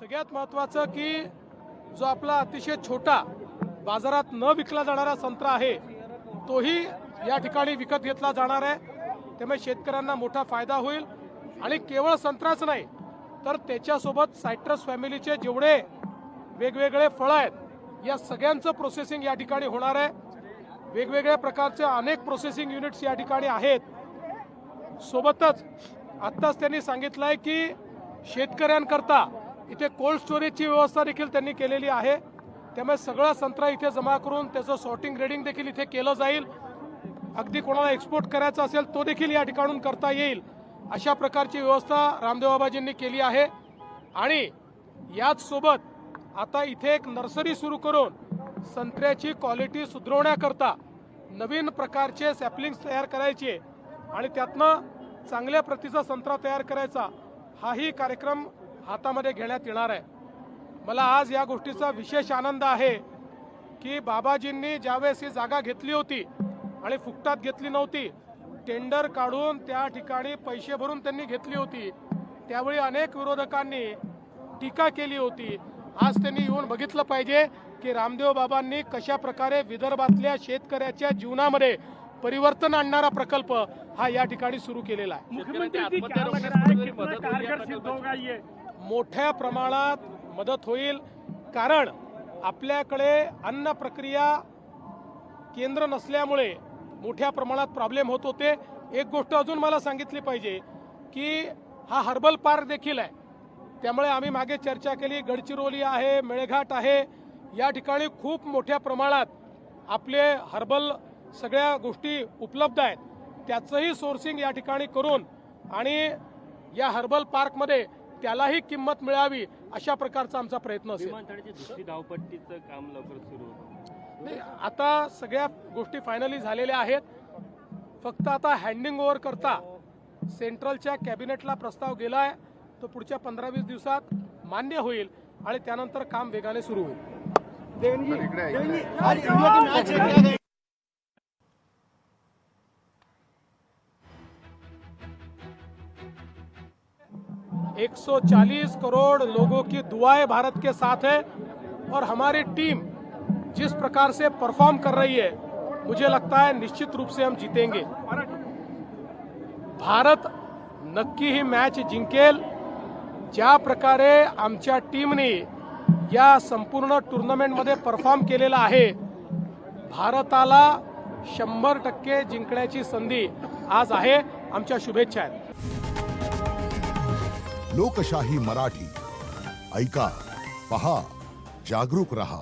सगळ्यात महत्त्वाचं की जो आपला अतिशय छोटा बाजारात न विकला जाणारा संत्रा आहे तोही या ठिकाणी विकत घेतला जाणार आहे। त्यामुळे शेतकऱ्यांना मोठा फायदा होईल आणि केवळ संत्राच नाही तर त्याच्यासोबत सायट्रस फॅमिलीचे जेवढे वेगवेगळे फळं आहेत या सगळ्यांचं प्रोसेसिंग या ठिकाणी होणार आहे। वेगवेगळ्या प्रकारचे अनेक प्रोसेसिंग युनिट्स या ठिकाणी आहेत। सोबतच आत्ताच त्यांनी सांगितलं आहे की शेतकऱ्यांकरता इथे कोल्ड स्टोरेजची व्यवस्था देखील त्यांनी केलेली आहे। त्यामुळे सगळा संत्रा इथे जमा करून त्याचं सॉर्टिंग ग्रेडिंग देखील इथे केलं जाईल। अगदी कोणाला एक्सपोर्ट करायचा असेल तो देखील या ठिकाणून करता येईल अशा प्रकारची व्यवस्था रामदेव बाबाजींनी केली आहे। आणि याच सोबत आता इथे एक नर्सरी सुरू करून संत्र्याची क्वालिटी सुधारण्याकरता नवीन प्रकारचे सॅपलिंग्स तयार करायचे आणि त्यातनं चांगल्या प्रतीचा संत्रा तयार करायचा हाही कार्यक्रम हातामध्ये घेण्यात येणार आहे। मला आज या गोष्टीचा विशेष आनंद आहे की बाबाजींनी ज्यावेळेस ही जागा घेतली होती आणि फुकटात घेतली नव्हती, टेंडर काढून त्या ठिकाणी पैसे भरून त्यांनी घेतली होती, त्यावेळी अनेक विरोधकांनी टीका केली होती। आज त्यांनी येऊन बघितलं पाहिजे की रामदेव बाबांनी कशा प्रकारे विदर्भातल्या शेतकऱ्याच्या जीवनामध्ये परिवर्तन आणणारा प्रकल्प हा या ठिकाणी सुरू केलेला आहे। मोठ्या प्रमाणात मदत होईल कारण आपल्याकडे अन्न प्रक्रिया केंद्र नसल्यामुळे मोठ्या प्रमाणात प्रॉब्लेम होत होते। एक गोष्ट अजून मला सांगितली पाहिजे की हा हर्बल पार्क देखील आहे, त्यामुळे आम्ही मागे चर्चा केली, गडचिरोली आहे, मेळघाट आहे, या ठिकाणी खूप मोठ्या प्रमाणात आपले हर्बल सगळ्या गोष्टी उपलब्ध आहेत। त्याचंही सोर्सिंग या ठिकाणी करून आणि या हर्बल पार्कमध्ये त्यालाही किंमत मिळावी अशा प्रकारचा आमचा प्रयत्न असेल। धावपट्टीचं काम लवकर सुरू होतं। आता सगळ्या गोष्टी फायनली झालेल्या आहेत, फक्त आता हँडिंग ओव्हर करता सेंट्रलच्या कॅबिनेटला प्रस्ताव गेलाय, तो पुढच्या 15-20 दिवसात मान्य होईल आणि त्यानंतर काम वेगाने सुरू होईल। 140 करोड़ लोगों की दुआएं भारत के साथ है और हमारी टीम जिस प्रकार से परफॉर्म कर रही है मुझे लगता है निश्चित रूप से हम जीतेंगे। भारत नक्की ही मॅच जिंकेल। ज्या प्रकारे आमच्या टीमने या संपूर्ण टूर्नामेंटमध्ये परफॉर्म केलेला आहे, भारताला 100% जिंकण्याची संधी आज आहे। आमच्या शुभेच्छा आहेत। लोकशाही मराठी ऐका, पहा, जागरूक रहा।